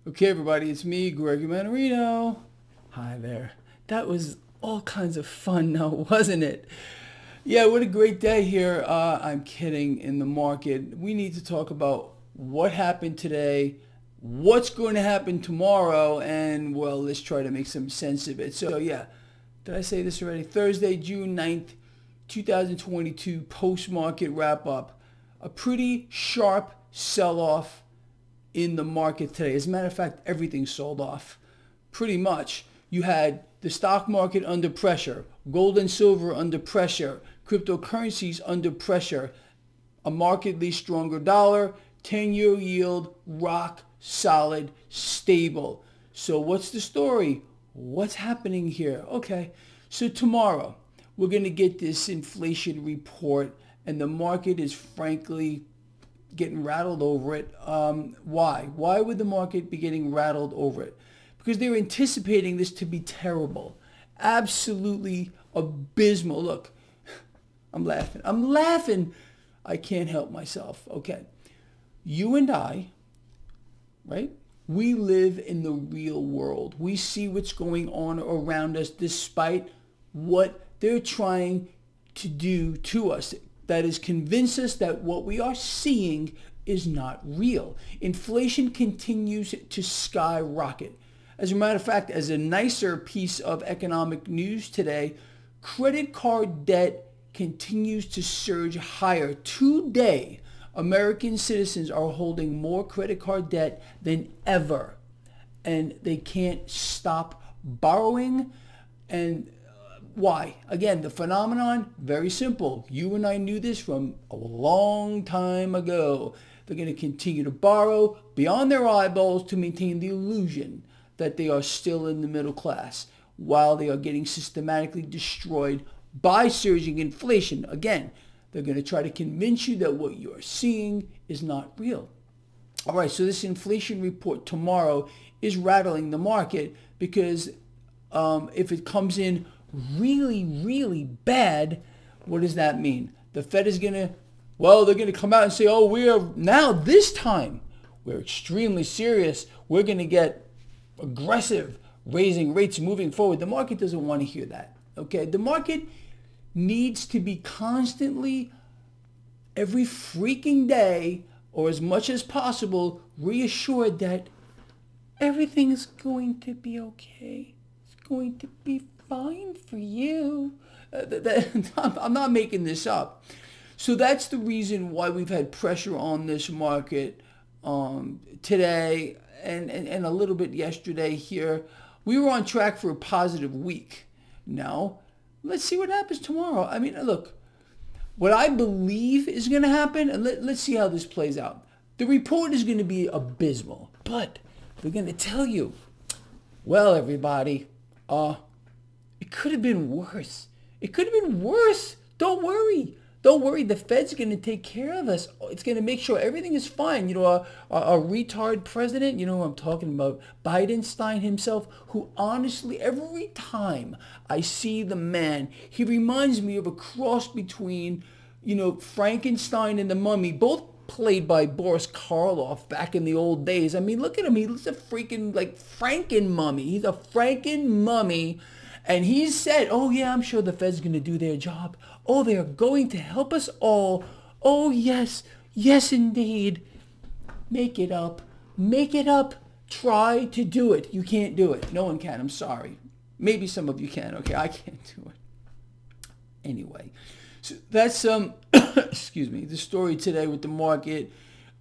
Okay, everybody, it's me, Gregory Mannarino. Hi there. That was all kinds of fun now, wasn't it? Yeah, what a great day here. I'm kidding, in the market. We need to talk about what happened today, what's going to happen tomorrow, and, well, let's try to make some sense of it. So, yeah, did I say this already? Thursday, June 9th, 2022, post-market wrap-up. A pretty sharp sell-off in the market today. As a matter of fact, everything sold off. Pretty much. You had the stock market under pressure, gold and silver under pressure, cryptocurrencies under pressure, a markedly stronger dollar, 10-year yield, rock solid, stable. So what's the story? What's happening here? Okay, so tomorrow we're going to get this inflation report, and the market is frankly getting rattled over it. Why? Why would the market be getting rattled over it? Because they're anticipating this to be terrible. Absolutely abysmal. Look, I'm laughing. I'm laughing. I can't help myself. Okay. You and I, right? We live in the real world. We see what's going on around us despite what they're trying to do to us. That is, convince us that what we are seeing is not real. Inflation continues to skyrocket. As a matter of fact, as a nicer piece of economic news today, credit card debt continues to surge higher. Today, American citizens are holding more credit card debt than ever, and they can't stop borrowing. And why? Again, the phenomenon, very simple. You and I knew this from a long time ago. They're going to continue to borrow beyond their eyeballs to maintain the illusion that they are still in the middle class while they are getting systematically destroyed by surging inflation. Again, they're going to try to convince you that what you are seeing is not real. All right, so this inflation report tomorrow is rattling the market because if it comes in really, really bad, what does that mean? The Fed is going to, well, they're going to come out and say, oh, we are now, this time, we're extremely serious. We're going to get aggressive, raising rates moving forward. The market doesn't want to hear that, okay? The market needs to be constantly, every freaking day, or as much as possible, reassured that everything is going to be okay. It's going to be fine for you. I'm not making this up. So that's the reason why we've had pressure on this market today and a little bit yesterday here. We were on track for a positive week. Now, let's see what happens tomorrow. I mean, look, what I believe is going to happen, and let's see how this plays out. The report is going to be abysmal, but they're going to tell you, well, everybody, it could have been worse. It could have been worse. Don't worry. Don't worry. The Fed's going to take care of us. It's going to make sure everything is fine. You know, our retard president, you know who I'm talking about, Bidenstein himself, who honestly, every time I see the man, he reminds me of a cross between, you know, Frankenstein and the Mummy, both played by Boris Karloff back in the old days. I mean, look at him. He's a freaking, like, Franken-mummy. He's a Franken-mummy. And he said, oh, yeah, I'm sure the Fed's going to do their job. Oh, they are going to help us all. Oh, yes. Yes, indeed. Make it up. Make it up. Try to do it. You can't do it. No one can. I'm sorry. Maybe some of you can. Okay, I can't do it. Anyway, so that's excuse me, the story today with the market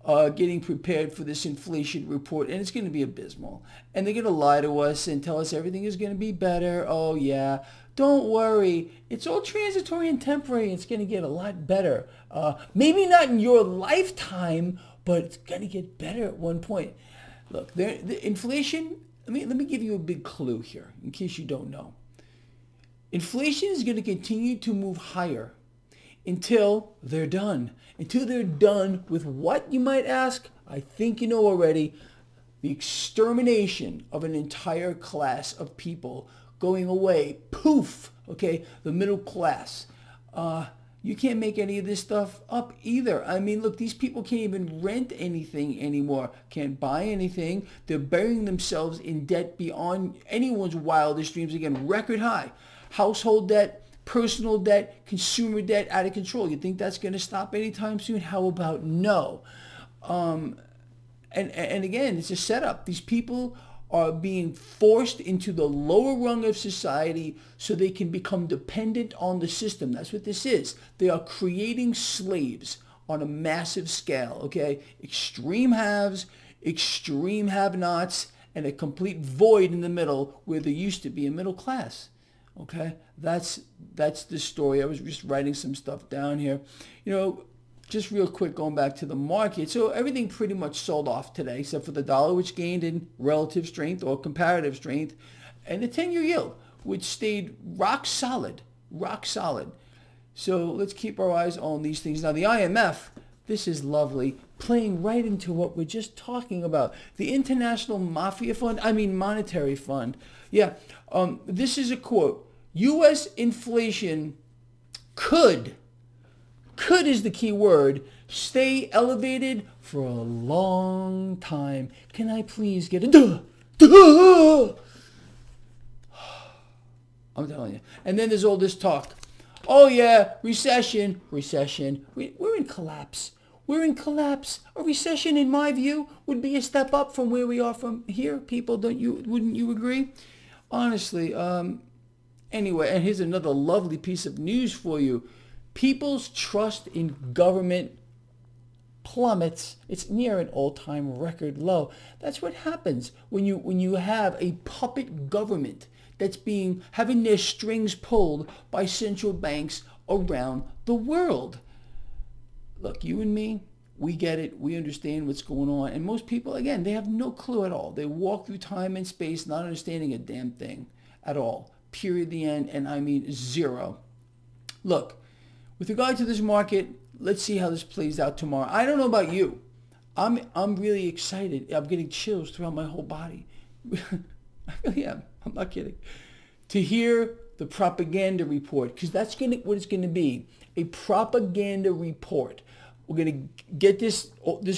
getting prepared for this inflation report, and it's going to be abysmal. And they're going to lie to us and tell us everything is going to be better. Oh, yeah. Don't worry. It's all transitory and temporary. It's going to get a lot better. Maybe not in your lifetime, but it's going to get better at one point. Look, the inflation, let me give you a big clue here in case you don't know. Inflation is going to continue to move higher until they're done. Until they're done with what, you might ask? I think you know already. The extermination of an entire class of people going away. Poof! Okay, the middle class. You can't make any of this stuff up either. I mean, look, these people can't even rent anything anymore. Can't buy anything. They're burying themselves in debt beyond anyone's wildest dreams. Again, record high. Household debt, personal debt, consumer debt, out of control. You think that's going to stop anytime soon? How about no? And again, it's a setup. These people are being forced into the lower rung of society so they can become dependent on the system. That's what this is. They are creating slaves on a massive scale, okay? Extreme haves, extreme have-nots, and a complete void in the middle where there used to be a middle class, okay? That's the story. I was just writing some stuff down here. You know, just real quick, going back to the market. So everything pretty much sold off today, except for the dollar, which gained in relative strength or comparative strength, and the 10-year yield, which stayed rock solid, rock solid. So let's keep our eyes on these things. Now, the IMF, this is lovely, playing right into what we're just talking about. The International Monetary Fund. Yeah, this is a quote. U.S. inflation could is the key word, stay elevated for a long time. Can I please get a duh? I'm telling you. And then there's all this talk. Oh yeah, recession. We're in collapse. We're in collapse. A recession, in my view, would be a step up from where we are from here. People, wouldn't you agree? Honestly, anyway, and here's another lovely piece of news for you. People's trust in government plummets. It's near an all-time record low. That's what happens when you have a puppet government that's having their strings pulled by central banks around the world. Look, you and me, we get it. We understand what's going on. And most people, again, they have no clue at all. They walk through time and space not understanding a damn thing at all. Period, the end, and I mean zero. Look, with regard to this market, let's see how this plays out tomorrow. I don't know about you. I'm really excited. I'm getting chills throughout my whole body. I really am. I'm not kidding. To hear the propaganda report, because that's what it's going to be, a propaganda report. We're going to get this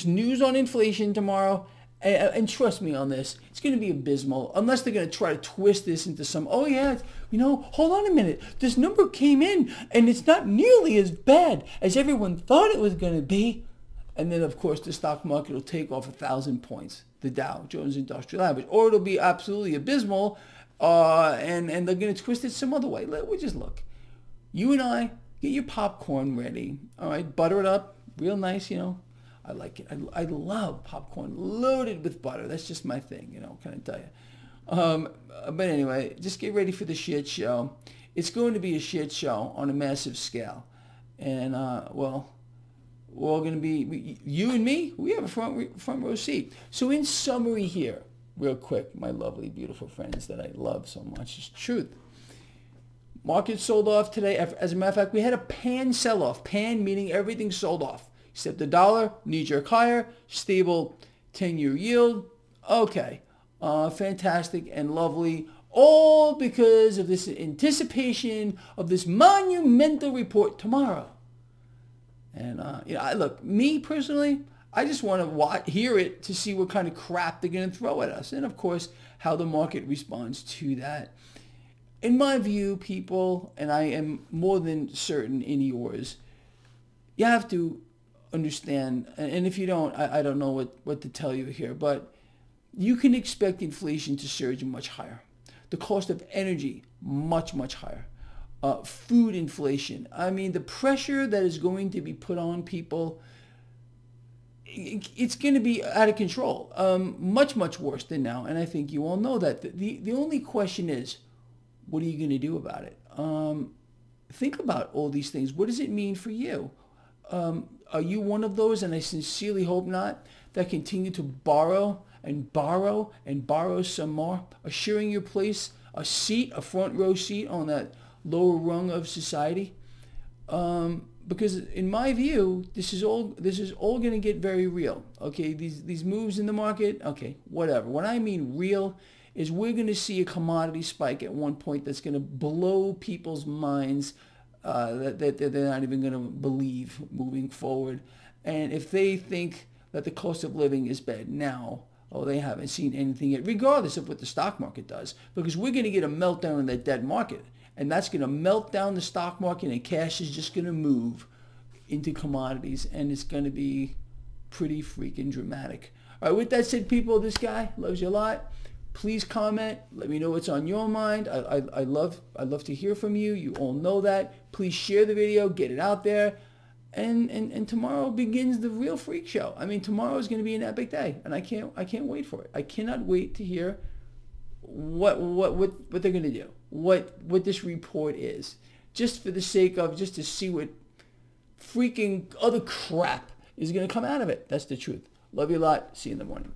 news on inflation tomorrow, and trust me on this, it's going to be abysmal, unless they're going to try to twist this into some, oh yeah, hold on a minute, this number came in, and it's not nearly as bad as everyone thought it was going to be. And then, of course, the stock market will take off 1,000 points, the Dow Jones Industrial Average, or it'll be absolutely abysmal, and they're going to twist it some other way. We just look. You and I, get your popcorn ready, all right, butter it up, real nice, I like it. I love popcorn loaded with butter. That's just my thing, can I tell you? But anyway, just get ready for the shit show. It's going to be a shit show on a massive scale. And, well, we're all going to be, you and me, we have a front row seat. So in summary here, real quick, my lovely, beautiful friends that I love so much, it's truth. Market sold off today. As a matter of fact, we had a pan sell-off. Pan meaning everything sold off. Except the dollar, knee-jerk higher, stable 10-year yield. Okay, fantastic and lovely. All because of this anticipation of this monumental report tomorrow. And, look, me personally, I just want to hear it to see what kind of crap they're going to throw at us. And, of course, how the market responds to that. In my view, people, and I am more than certain in yours, you have to understand, and if you don't, I don't know what to tell you here, but you can expect inflation to surge much higher. The cost of energy, much, much higher. Food inflation. I mean, the pressure that is going to be put on people, it's going to be out of control. Much, much worse than now, and I think you all know that. The only question is, what are you going to do about it? Think about all these things. What does it mean for you? Are you one of those, and I sincerely hope not, that continue to borrow and borrow and borrow some more, assuring your place, a seat, a front row seat on that lower rung of society? Because in my view, this is all going to get very real. Okay, these moves in the market, okay, whatever. What I mean real is we're going to see a commodity spike at one point that's going to blow people's minds that they're not even going to believe moving forward. And if they think that the cost of living is bad now, oh, they haven't seen anything yet, regardless of what the stock market does, because we're going to get a meltdown in that debt market, and that's going to melt down the stock market, and cash is just going to move into commodities, and it's going to be pretty freaking dramatic. All right, with that said, people, this guy loves you a lot. Please comment. Let me know what's on your mind. I love to hear from you. You all know that. Please share the video. Get it out there. And tomorrow begins the real freak show. I mean, tomorrow is going to be an epic day, and I can't wait for it. I cannot wait to hear what they're going to do. What this report is. Just for the sake of just to see what freaking other crap is going to come out of it. That's the truth. Love you a lot. See you in the morning.